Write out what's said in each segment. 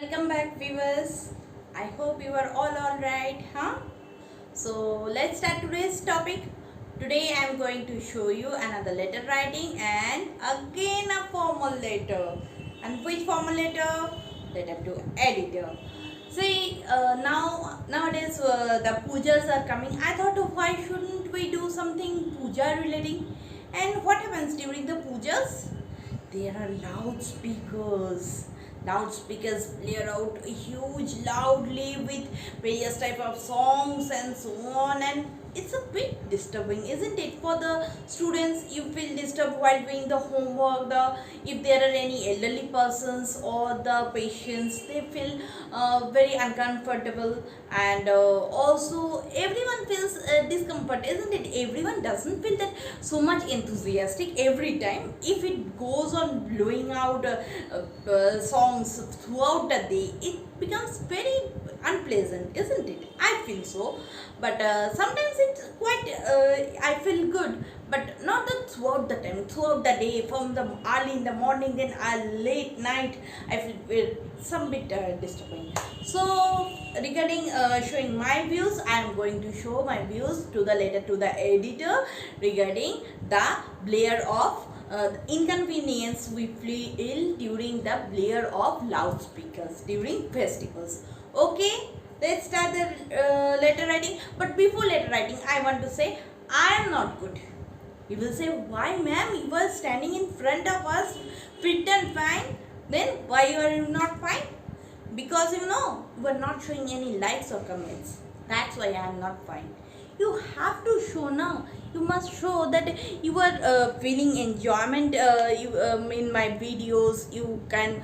Welcome back, viewers. I hope you are all right, huh? So let's start today's topic. Today I am going to show you another letter writing and again a formal letter. And which formal letter? Letter to editor. See, nowadays the pujas are coming. I thought, why shouldn't we do something puja relating? And what happens during the pujas? There are loudspeakers. Loudspeakers blare out huge loudly with various type of songs and so on, and it's a bit disturbing, isn't it? For the students, you feel disturbed while doing the homework. If there are any elderly persons or the patients, they feel very uncomfortable, and also everyone feels discomfort, isn't it? Everyone doesn't feel that so much enthusiastic every time. If it goes on blowing out songs throughout the day, it becomes very unpleasant, isn't it? I feel so, but sometimes it's quite I feel good, but not the throughout the time, throughout the day, from the early in the morning, then late night, I feel some bit disturbing. So regarding showing my views, I am going to show my views to the letter to the editor regarding the blare of inconvenience we feel during the blare of loudspeakers during festivals. Okay, let's start the letter writing. But before letter writing, I want to say I am not good. You will say, why, ma'am? You were standing in front of us, fit and fine. Then why are you not fine? Because you are not showing any likes or comments. That's why I am not fine. You have to show now. You must show that you are feeling enjoyment in my videos. You can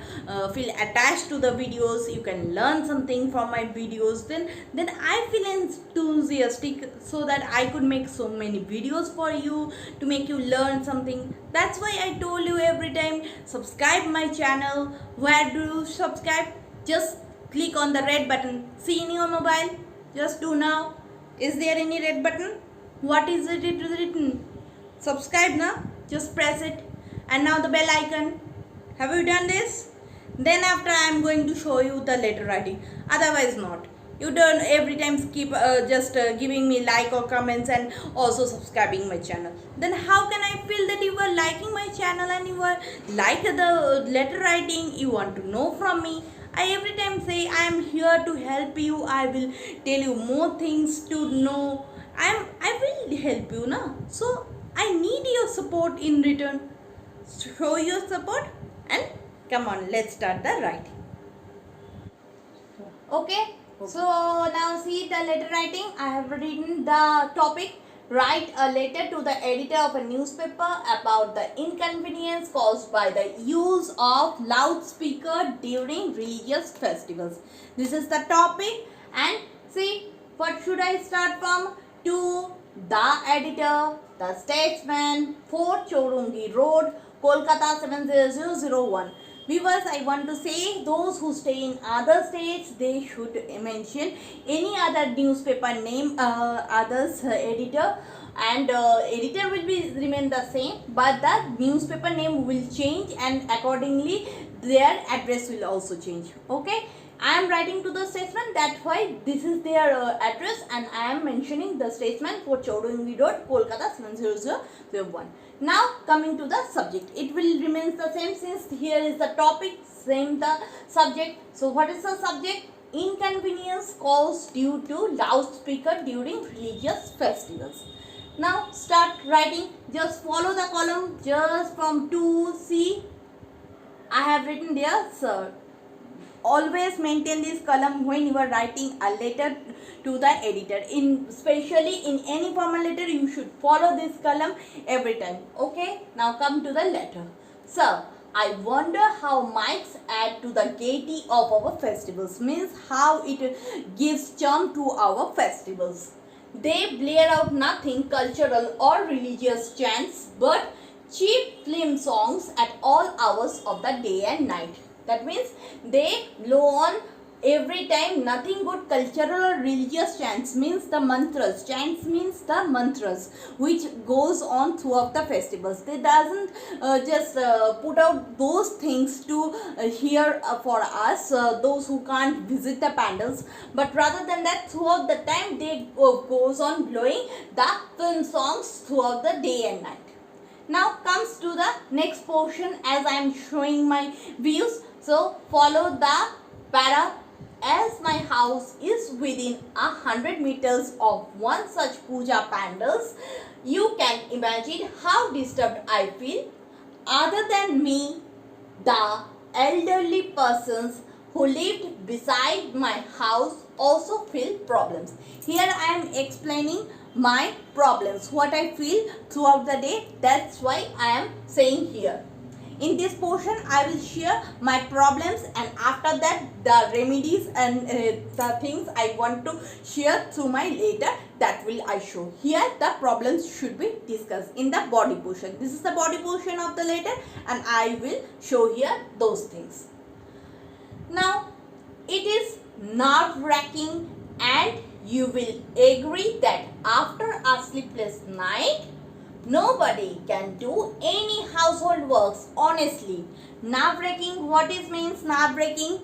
feel attached to the videos. You can learn something from my videos. Then I feel enthusiastic, so that I could make so many videos for you to make you learn something. That's why I told you every time, subscribe my channel. Where do you subscribe? Just click on the red button. See in your mobile. Just do now. Is there any red button? What is it written? Subscribe now. Just press it. And now the bell icon. Have you done this? Then after I am going to show you the letter writing. Otherwise not. You don't every time keep just giving me like or comments and also subscribing my channel. Then how can I feel that you are liking my channel and you are like the letter writing? You want to know from me. I every time say I am here to help you. I will tell you more things to know. I will help you now. So I need your support in return. Show your support and come on, let's start the writing. Okay. So now see the letter writing. I have written the topic. Write a letter to the editor of a newspaper about the inconvenience caused by the use of loudspeaker during religious festivals. This is the topic, and see, what should I start from? To the editor, the statesman, 4 Chorungi Road, Kolkata 70001. Viewers, I want to say, those who stay in other states, they should mention any other newspaper name, others editor, and editor will be remain the same, but the newspaper name will change, and accordingly their address will also change. Okay, I am writing to the statesman, that's why this is their address, and I am mentioning the statesman for Chaudhary Road, Kolkata 70001. Now coming to the subject, it will remain the same, since here is the topic, same the subject. So what is the subject? Inconvenience caused due to loudspeaker during religious festivals. Now start writing. Just follow the column, just from 2C. I have written there, sir. Always maintain this column when you are writing a letter to the editor. Especially in any formal letter, you should follow this column every time. Okay, now come to the letter. Sir, I wonder how mics add to the gaiety of our festivals. Means how it gives charm to our festivals. They blare out nothing cultural or religious chants, but cheap film songs at all hours of the day and night. That means they blow on every time nothing good cultural or religious chants means the mantras. Chants means the mantras which goes on throughout the festivals. They doesn't just put out those things to hear for us, those who can't visit the pandals, but rather than that, throughout the time they goes on blowing the film songs throughout the day and night. Now comes to the next portion as I am showing my views. So follow the para. As my house is within 100 meters of one such puja pandals, you can imagine how disturbed I feel. Other than me, the elderly persons who lived beside my house also feel problems. Here I am explaining my problems, what I feel throughout the day. That's why I am saying here. In this portion, I will share my problems, and after that the remedies and the things I want to share through my later, that will I show. Here the problems should be discussed in the body portion. This is the body portion of the letter and I will show here those things. Now it is nerve-wracking, and you will agree that after a sleepless night, nobody can do any household works honestly. Nerve-wracking, what it means nerve-wracking?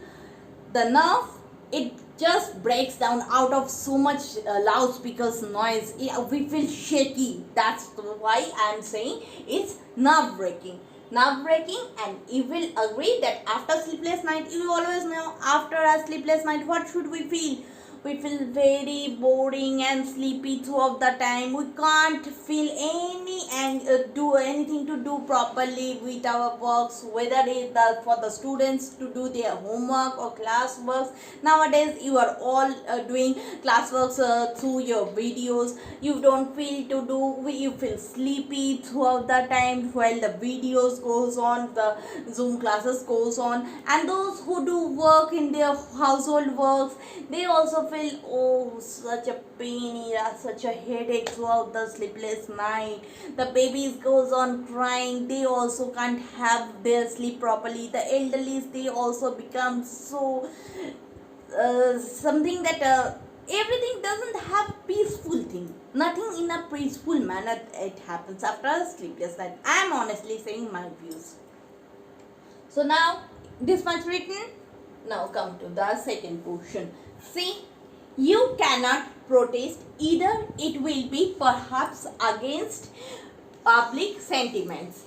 The nerve, it just breaks down out of so much loudspeakers noise. We feel shaky. That's why I am saying it's nerve-wracking. Nerve-wracking, and you will agree that after sleepless night, you always know after a sleepless night what should we feel? We feel very boring and sleepy throughout the time. We can't feel any and do anything to do properly with our works, whether it's for the students to do their homework or class works. Nowadays you are all doing class works through your videos. You don't feel to do, you feel sleepy throughout the time while the videos goes on, the Zoom classes goes on. And those who do work in their household works, they also feel, oh, such a pain, such a headache throughout the sleepless night. The babies goes on crying, they also can't have their sleep properly. The elderlies, they also become so something that everything doesn't have peaceful thing. Nothing in a peaceful manner it happens after a sleepless night. I am honestly saying my views. So now this much written. Now come to the second portion. See, you cannot protest, either it will be perhaps against public sentiments.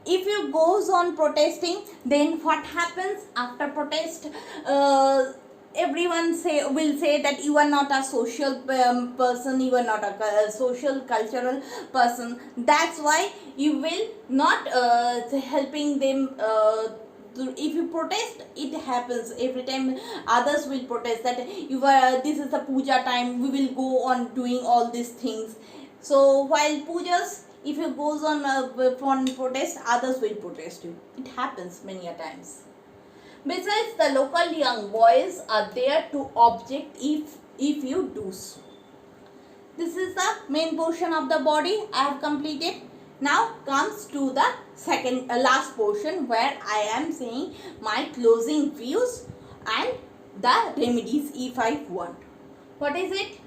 If you goes on protesting, then what happens after protest? Everyone will say that you are not a social person, you are not a social cultural person. That's why you will not helping them. If you protest, it happens every time. Others will protest that you are, this is the puja time, we will go on doing all these things. So while pujas, if you goes on protest, others will protest you. It happens many a times. Besides, the local young boys are there to object if you do so. This is the main portion of the body I have completed. Now comes to the second last portion where I am saying my closing views and the remedies if I want. What is it?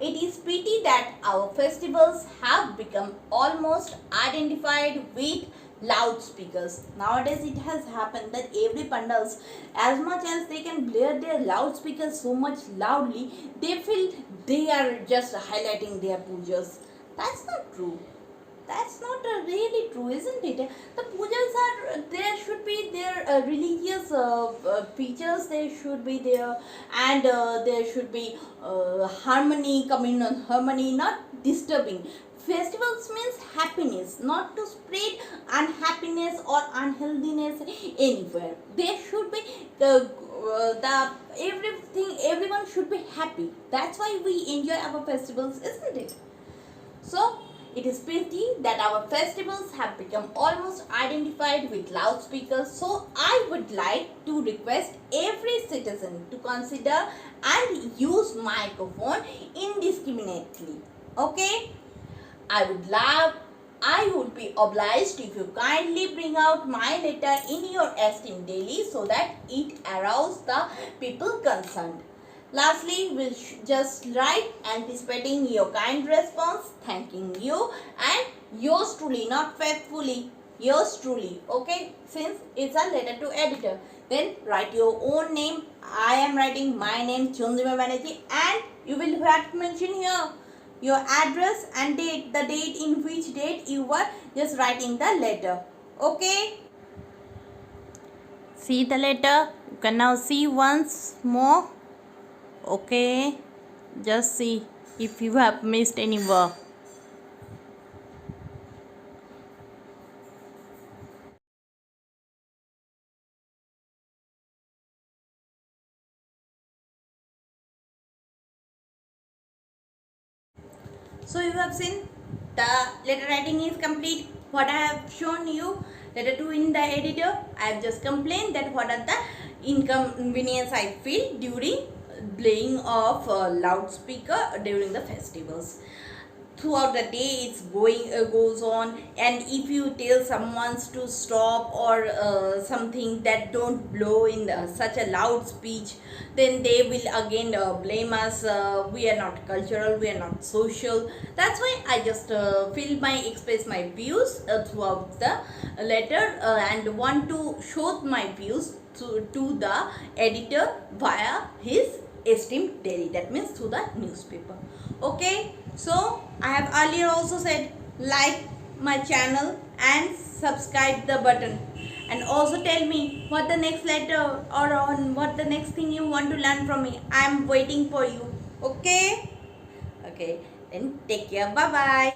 It is pity that our festivals have become almost identified with loudspeakers. Nowadays it has happened that every pandals, as much as they can blare their loudspeakers so much loudly, they feel they are just highlighting their pujas. That's not true. That's not really true, isn't it? The pujas are, there should be their religious features, there should be there, and there should be harmony, communal harmony, not disturbing. Festivals means happiness, not to spread unhappiness or unhealthiness anywhere. There should be everyone should be happy. That's why we enjoy our festivals, isn't it? So it is pity that our festivals have become almost identified with loudspeakers. So I would like to request every citizen to consider and use microphone indiscriminately. Okay? I I would be obliged if you kindly bring out my letter in your esteem daily so that it arouse the people concerned. Lastly, we'll just write anticipating your kind response, thanking you, and yours truly, not faithfully, yours truly. Okay, since it's a letter to editor, then write your own name. I am writing my name, Chundrima Banerjee, and you will have to mention here your address and date, the date in which date you were just writing the letter. Okay, see the letter. You can now see once more. Okay, just see if you have missed any word. So you have seen the letter writing is complete. What I have shown you, letter to in the editor, I have just complained that what are the inconvenience I feel during playing of loudspeaker during the festivals. Throughout the day it's goes on, and if you tell someone to stop or something that don't blow in such a loud speech, then they will again blame us, we are not cultural, we are not social. That's why I just express my views throughout the letter, and want to show my views to the editor via his esteemed daily, that means through the newspaper. Okay, so I have earlier also said like my channel and subscribe the button, and also tell me what the next letter or on what the next thing you want to learn from me. I am waiting for you. Okay, okay, then take care. Bye bye.